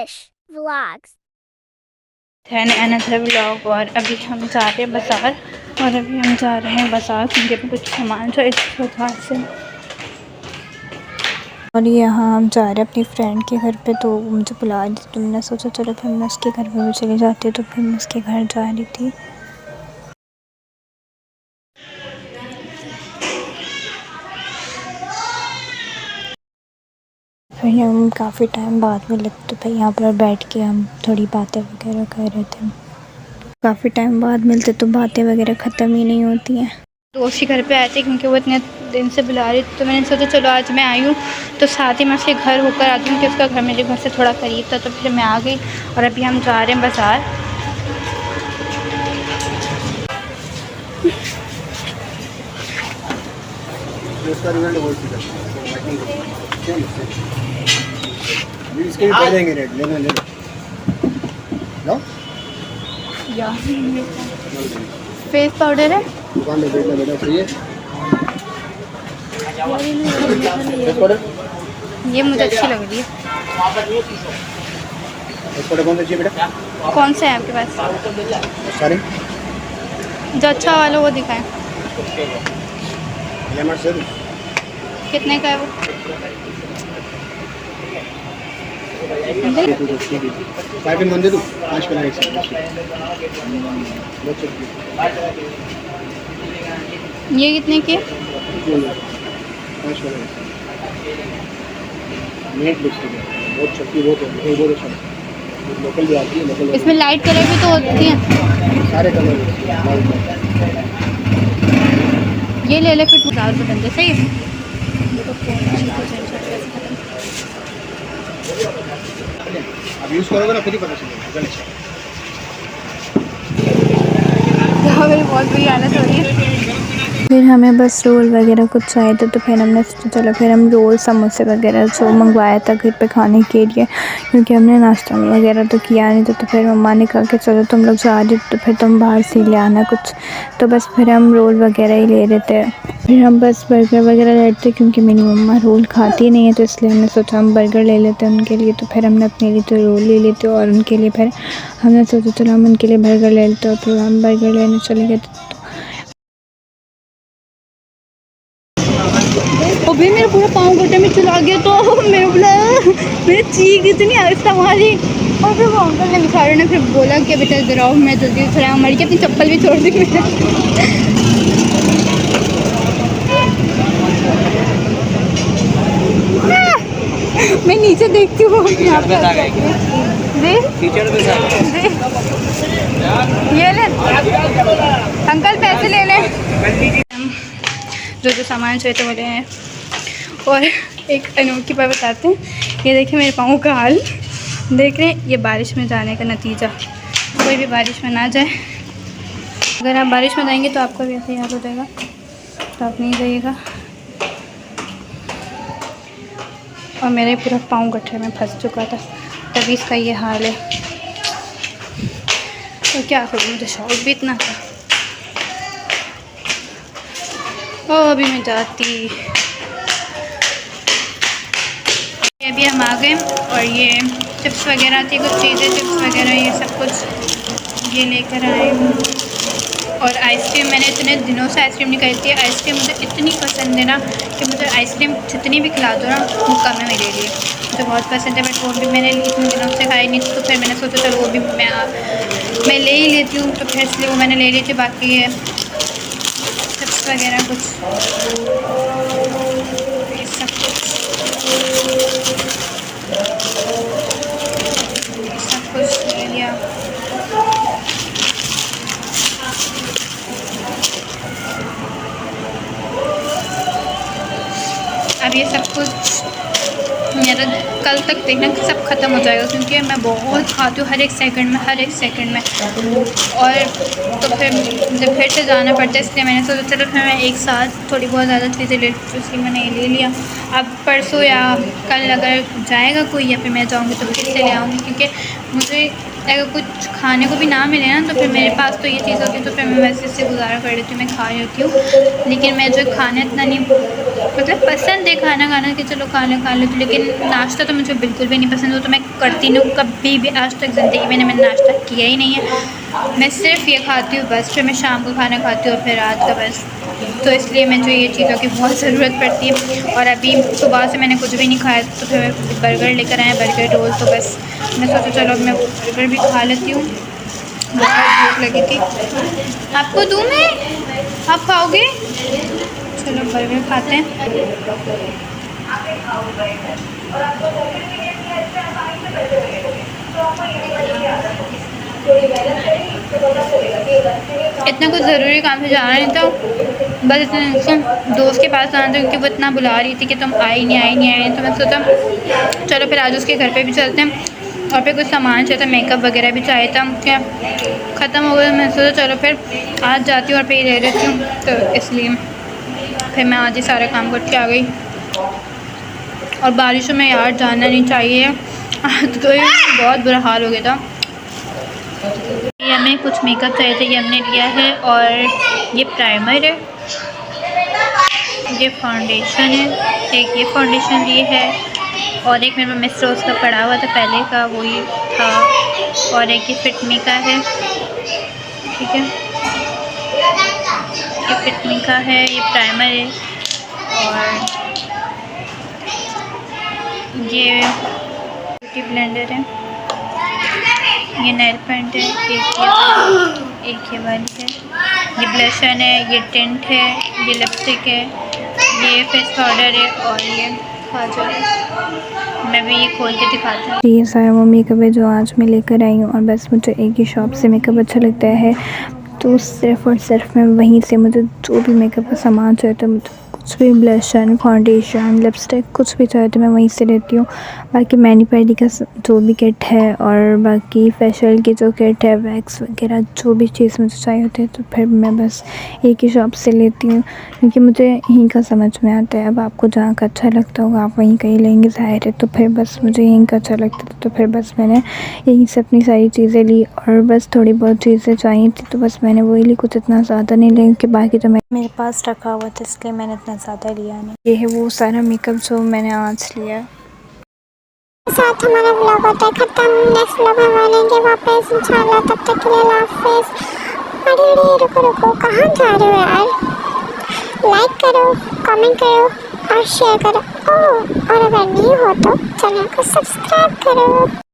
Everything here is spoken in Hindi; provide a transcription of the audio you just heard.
English vlogs. Then another vlog। और अभी हम जा रहे हैं बाज़ार, और अभी हम जा रहे हैं बाज़ार क्योंकि अभी कुछ सामान चाहिए बाज़ार से। और यहाँ हम जा रहे हैं अपनी फ्रेंड के घर पे, तो मुझे बुला रही थी तो मैंने सोचा चलो फिर मैं उसके घर पे भी चली जाती हूँ, तो फिर मैं उसके घर जा रही थी। फिर हम काफ़ी टाइम बाद मिले तो फिर यहाँ पर बैठ के हम थोड़ी बातें वगैरह कर रहे थे। काफ़ी टाइम बाद मिलते तो बातें वगैरह ख़त्म ही नहीं होती हैं। दोस्त के घर पे आए थे क्योंकि वो इतने दिन से बुला रही थी, तो मैंने सोचा चलो आज मैं आई हूँ तो साथ ही मैं उसके घर होकर आती हूँ कि उसका घर मेरे घर से थोड़ा करीब था, तो फिर मैं आ गई। और अभी हम जा रहे हैं बाज़ार। इसके भी पहले देंगे रेट, लेना ले लो। या फेस पाउडर है दुकान में बेटा बेटा चाहिए फेस पाउडर, ये मुझे अच्छी लग रही है। फेस पाउडर कौन सा चाहिए बेटा? कौन सा है आपके पास? सारे जो अच्छा वाला वो दिखाएं। लेमन से कितने का है वो? पैकेट बन दे दूँ 5 का एक ये कितने की है? 5 का नेट लिपस्टिक है, बहुत चलती, बहुत अच्छा है, लोकल भी आती है। लोकल इसमें लाइट कलर भी तो होती हैं। सारे कलर ये ले ले फिर 1000 रुपये बंदे। सही है। अब यूज़ करोगे ना खुद ही पता चलेगा। मेरी बहुत बुरी हालत हो रही है। फिर हमें बस रोल वगैरह कुछ चाहिए था, तो फिर हमने सोचा चलो फिर हम रोल समोसे वगैरह जो मंगवाया था घर पे खाने के लिए, क्योंकि हमने नाश्ता वगैरह तो किया नहीं था। तो फिर मम्मा ने कहा कि चलो तुम लोग जा रहे तो फिर तुम बाहर से ले आना कुछ, तो बस फिर हम रोल वगैरह ही ले रहे थे। फिर हम बस बर्गर वगैरह ले रहे थे क्योंकि मेरी मम्मा रोल खाती नहीं है, तो इसलिए हमने सोचा हम बर्गर ले लेते हैं उनके लिए। तो फिर हमने अपने लिए तो रोल ले लेते और उनके लिए फिर हमने सोचा चलो हम उनके लिए बर्गर ले लेते, और फिर हम बर्गर लेने चले गए। अभी मेरा पूरा पाँव घुटने में चला गया, तो मेरे बोला मेरी चीख इतनी आहिस्ता मारी। और फिर वो अंकल ने बेचारे ने फिर बोला कि बेटा इधर आओ, मैं जल्दी चला मर के अपनी चप्पल भी छोड़ दी मैंने। मैं नीचे देखती हूँ यहाँ पे ये ले अंकल पैसे ले लें। जो सामान चाहिए थे वो ले हैं। और एक अनोखी बात बताते हैं, ये देखिए मेरे पाँव का हाल देख रहे हैं। ये बारिश में जाने का नतीजा, कोई भी बारिश में ना जाए। अगर आप बारिश में जाएंगे तो आपको भी ऐसे याद हो जाएगा, तो आप नहीं जाइएगा। और मेरे पूरा पाँव गड्ढे में फंस चुका था, तभी इसका ये हाल है। तो क्या करूँ, मुझे शौक भी इतना था। ओ अभी मैं जाती। अभी हम आ गए, और ये चिप्स वगैरह थी, कुछ चीज़ें चिप्स वगैरह ये सब कुछ ये लेकर आए हूँ। और आइसक्रीम मैंने इतने दिनों से आइसक्रीम नहीं खाई थी। आइसक्रीम मुझे इतनी पसंद है ना कि मुझे आइसक्रीम जितनी भी खिला दो ना वो कम है मेरे लिए। मुझे बहुत पसंद है, बट वो भी मैंने इतने दिनों से खाई नहीं थी, तो फिर मैंने सोचा चलो वो भी मैं ले ही लेती हूँ। तो फिर इसलिए वो मैंने ले ली थी। बाकी ये चिप्स वगैरह कुछ ये सब कुछ ले लिया। अब ये सब कुछ मेरा कल तक देखना कि सब ख़त्म हो जाएगा, क्योंकि मैं बहुत खाती हूँ हर एक सेकंड में। और तो फिर मुझे फिर से जाना पड़ता है, इसलिए मैंने सोचा चलो फिर मैं एक साथ थोड़ी बहुत ज़्यादा चीज़ें ले, इसलिए मैंने ये ले लिया। अब परसों या कल अगर जाएगा कोई या फिर मैं जाऊँगी तो फिर से ले आऊँगी, क्योंकि मुझे अगर कुछ खाने को भी ना मिले ना तो फिर मेरे पास तो ये चीज़ होती है तो फिर मैं वैसे से गुजारा कर लेती हूँ, मैं खा लेती हूँ। लेकिन मैं जो खाना इतना नहीं मतलब पसंद है खाना कि चलो खाना खा लेती हूँ, लेकिन नाश्ता तो मुझे बिल्कुल भी नहीं पसंद, वो तो मैं करती नहीं, कभी भी आज तक ज़िंदगी में मैंने नाश्ता किया ही नहीं है। मैं सिर्फ ये खाती हूँ बस, फिर मैं शाम को खाना खाती हूँ और फिर रात का बस। तो इसलिए मुझे ये चीज़ों की बहुत ज़रूरत पड़ती है। और अभी सुबह से मैंने कुछ भी नहीं खाया तो फिर बर्गर लेकर आए, बर्गर रोल, तो बस मैं सोचा चलो मैं बर्गर भी खा लेती हूँ, बहुत भूख लगी थी। आपको दूँ मैं, आप खाओगे? चलो बर्गर खाते हैं। इतना कुछ ज़रूरी काम से जाना नहीं था, बस इतने दोस्त के पास जाना था क्योंकि वो इतना बुला रही थी कि तुम आई नहीं। तो मैं सोचा चलो फिर आज उसके घर पे भी चलते हैं, और फिर कुछ सामान चाहिए था, मेकअप वगैरह भी चाहिए था, क्या ख़त्म हो गया। मैं सोचा चलो फिर आज जाती हूँ और फिर ले लेती हूँ, तो इसलिए फिर मैं आज ही सारा काम करके आ गई। और बारिशों में यार जाना नहीं चाहिए, तो ये बहुत बुरा हाल हो गया था। ये हमें कुछ मेकअप चाहिए था, ये हमने लिया है, और ये प्राइमर है, ये फाउंडेशन है, एक ये फाउंडेशन लिए है, और एक मेरे मिस रोज़ का पड़ा हुआ था पहले का, वो ही था, और एक ये फिटमी का है, ठीक है, ये फिटमी का है, ये प्राइमर है, और ये ब्यूटी ब्लेंडर है, ये नेल पेंट है, एक ये वाली है, ये ब्लशन है, ये टिंट है, ये लिपस्टिक है, ये फेस पाउडर है, और ये काजल है। मैं भी ये खोल के दिखाती हूँ। ये सारा वो मेकअप है जो आज मैं लेकर आई हूँ, और बस मुझे एक ही शॉप से मेकअप अच्छा लगता है, तो सिर्फ़ और सिर्फ मैं वहीं से मुझे जो भी मेकअप का सामान चाहिए था, मुझे कुछ भी ब्लशन, फाउंडेशन, लिपस्टिक कुछ भी चाहिए तो मैं वहीं से लेती हूँ। बाकी मैनी पेडी का जो भी किट है, और बाकी फेशियल की जो किट है, वैक्स वगैरह जो भी चीज़ मुझे चाहिए होती है तो फिर मैं बस एक ही शॉप से लेती हूँ, क्योंकि मुझे यहीं का समझ में आता है। अब आपको जहाँ का अच्छा लगता होगा आप वहीं कहीं लेंगे, ज़ाहिर है। तो फिर बस मुझे यहीं का अच्छा लगता था, तो फिर बस मैंने यहीं से अपनी सारी चीज़ें ली, और बस थोड़ी बहुत चीज़ें चाहिए थी तो बस मैंने वही ली, कुछ इतना ज़्यादा नहीं लिया क्योंकि बाकी तो मेरे पास रखा हुआ था, इसलिए मैंने इतना ज़्यादा लिया नहीं। ये है वो सारा मेकअप जो मैंने आज लिया। साथ हमारा व्लॉग होता है खत्म। नेक्स्ट व्लॉग में मिलेंगे वापस इंशाल्लाह, तब तक के लिए अल्लाह हाफिज़। अरे रुको कहाँ जा रहे हो यार? लाइक करो, कमेंट करो और शेयर करो, और अगर नहीं हो तो चैनल को सब्सक्राइब करो।